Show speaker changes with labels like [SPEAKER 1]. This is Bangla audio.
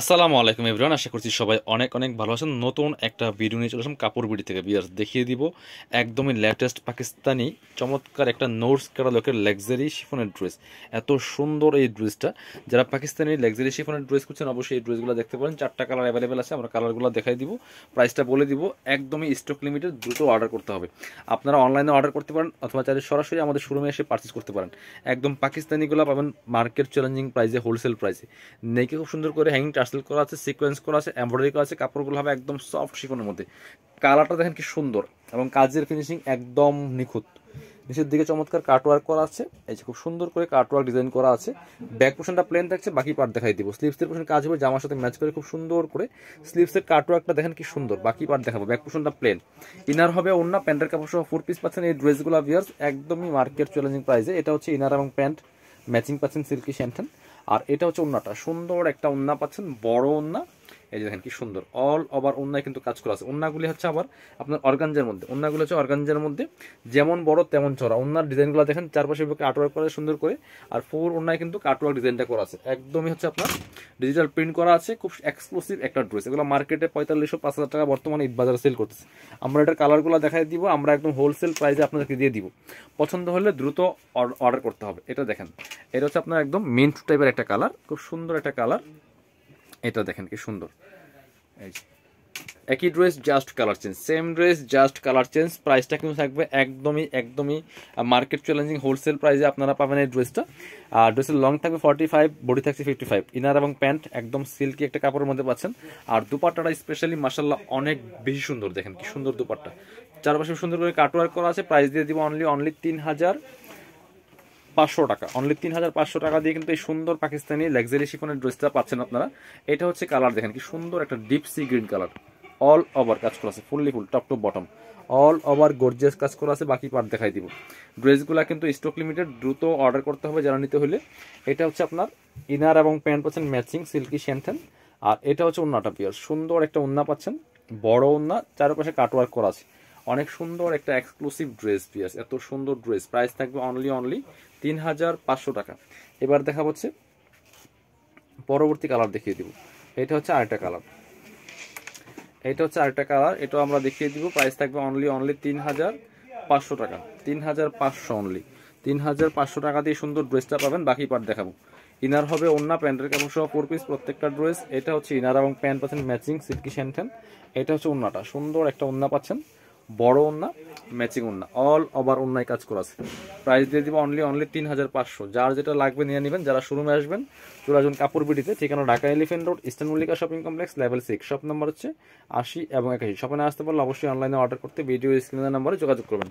[SPEAKER 1] আসসালামু আলাইকুম এভরিওয়ান, আশা করছি সবাই অনেক অনেক ভালো আছেন। নতুন একটা ভিডিও নিয়ে চলে আসলাম কাপড় বিডি থেকে। বিয়ার্স দেখিয়ে দিব একদমই লেটেস্ট পাকিস্তানি চমৎকার একটা নোটস কাটা লোকের লাক্সারি শিফনের ড্রেস। এত সুন্দর এই ড্রেসটা, যারা পাকিস্তানি লাক্সারি শিফনের ড্রেস করছেন অবশ্যই এই ড্রেসগুলো দেখতে পারেন। 4টা কালার অ্যাভেলেবেল আছে, আমরা কালারগুলো দেখাই দিব, প্রাইসটা বলে দিব। একদমই স্টক লিমিটেড, দ্রুত অর্ডার করতে হবে। আপনারা অনলাইনে অর্ডার করতে পারেন অথবা চাইলে সরাসরি আমাদের শোরুমে এসে পারচেস করতে পারেন। একদম পাকিস্তানিগুলো পাবেন মার্কেট চ্যালেঞ্জিং প্রাইসে, হোলসেল প্রাইসে। নেকে খুব সুন্দর করে হ্যাঙ্গিং টার্সেল করা আছে, সিকোয়েন্স করা আছে, এমব্রয়ডারি করা আছে। কাপড়গুলো হবে একদম সফট শিফনের মধ্যে। কালারটা দেখেন কি সুন্দর এবং কাজের ফিনিশিং একদম নিখুঁত। নিচের দিকে চমৎকার কাটওয়ার্ক করা আছে, এই যে খুব সুন্দর করে কাটওয়ার্ক ডিজাইন করা আছে। ব্যাক পোর্শনটা প্লেন থাকছে, বাকি পার্ট দেখাই দিব। স্লিভসের পোর্শন কাজ হবে জামার সাথে ম্যাচ করে খুব সুন্দর করে। স্লিভসের কাটওয়ার্কটা দেখেন কি সুন্দর, বাকি পার্ট দেখাবো। ব্যাক পোর্শনটা প্লেন, ইনার হবে ওন্না, প্যান্টের কাপড় সহ 4 পিস পাচ্ছেন। এই ড্রেসগুলো ভিউয়ার্স একদমই মার্কেট চ্যালেঞ্জিং প্রাইসে। এটা হচ্ছে ইনার এবং প্যান্ট ম্যাচিং পাচ্ছেন সিল্কি শ্যান্টন। আর এটা হচ্ছে ওন্নাটা, সুন্দর একটা ওন্না পাচ্ছেন, বড় ওন্না। এই যে দেখেন কি সুন্দর, অল ওভার ওন্নায় কিন্তু কাজ করা আছে। ওন্নাগুলি হচ্ছে আবার আপনার অর্গানজার মধ্যে, ওন্নাগুলো হচ্ছে অর্গানজার মধ্যে, যেমন বড় তেমন চড়া। ওন্নার ডিজাইনগুলো দেখেন চারপাশে কাটওয়ার্ক করা সুন্দর করে, আর ফোর ওন্নায় কিন্তু কাটওয়ার্ক ডিজাইনটা করা আছে। একদমই হচ্ছে আপনার ডিজিটাল প্রিন্ট করা আছে, খুব এক্সক্লুসিভ একটা ড্রেস। এগুলো মার্কেটে 4500-5000 টাকা বর্তমানে ঈদ বাজারে সেল করতেছে। আমরা এটার কালারগুলো দেখাই দিব, আমরা একদম হোলসেল প্রাইসে আপনাদেরকে দিয়ে দিব। পছন্দ হলে দ্রুত অর্ডার করতে হবে। এটা দেখেন, এটা হচ্ছে আপনার একদম মিন্ট টাইপের একটা কালার, খুব সুন্দর একটা কালার। এটা দেখেন কি সুন্দর, এই যে একই dress just colour change, same dress just colour change. প্রাইসটা কিন্তু থাকবে একদমই একদমই মার্কেট চ্যালেঞ্জিং হোলসেল প্রাইসে আপনারা পাবেন এই ড্রেসটা। আর ড্রেসের লং থাকবে 45, বডি থাকছে 55। ইনার এবং প্যান্ট একদম সিল্কি একটা কাপড়ের মধ্যে পাচ্ছেন। আর দুপাট্টাটা স্পেশালি মাশাআল্লাহ অনেক বেশি সুন্দর, দেখেন কি সুন্দর দুপাট্টা। চারপাশে সুন্দর করে কাটওয়ার্ক করা আছে। প্রাইস দিয়ে দিব অনলি 3500 টাকা। অনলি 3500 টাকা দিয়ে কিন্তু এই সুন্দর পাকিস্তানি লাক্সারি শিফনের ড্রেসটা পাচ্ছেন আপনারা। এটা হচ্ছে কালার দেখেন কি সুন্দর, একটা deep sea green colour. All over কাজ করা আছে, fully full top to bottom all over gorgeous কাজ করা আছে। বাকি পার্ট দেখাই দিব। ড্রেসগুলো কিন্তু স্টক লিমিটেড, দ্রুত অর্ডার করতে হবে যারা নিতে হলে। এটা হচ্ছে আপনার ইনার এবং প্যান্ট পাচ্ছেন ম্যাচিং সিল্কি শ্যান্থেন। আর এটা হচ্ছে ওন্নাটা পিওর, সুন্দর একটা ওন্না পাচ্ছেন, বড় ওন্না, চারপাশে কাটওয়ার্ক করা আছে। অনেক সুন্দর একটা এক্সক্লুসিভ ড্রেস পিয়াস, এত সুন্দর ড্রেস। প্রাইস থাকবে অনলি 3500 টাকা। এবার দেখা হচ্ছে পরবর্তী কালার দেখিয়ে দিব। এটা হচ্ছে আরেকটা কালার, এটা হচ্ছে আরেকটা কালার, এটাও আমরা দেখিয়ে দিব। প্রাইস থাকবে অনলি 3500 টাকা। 3500 অনলি 3500 টাকা দিয়ে সুন্দর ড্রেসটা পাবেন। বাকি পার্ট দেখাবো। ইনার হবে ওন্না, প্যান্টের কাপড় সহ 4 পিস প্রত্যেকটা ড্রেস। এটা হচ্ছে ইনার এবং প্যান্ট পাচ্ছেন ম্যাচিং সিল্কি শ্যান্থেন। এটা হচ্ছে ওন্নাটা, সুন্দর একটা ওন্না পাচ্ছেন, বড় ওন্না, ম্যাচিং ওন্না, অল ওভার ওন্নায় কাজ করা আছে। প্রাইস দিয়ে দিব অনলি 3500। যার যেটা লাগবে নিয়ে নেবেন। যারা শোরুমে আসবেন চলে আসবেন কাপড় বিডিতে, ঠিকানা Dhaka elephant road, eastern Mallika shopping complex, level 6, shop number হচ্ছে 80 এবং 81। শপে না আসতে পারলে অবশ্যই অনলাইনে অর্ডার করতে ভিডিও স্ক্রিনের নাম্বারে যোগাযোগ করবেন।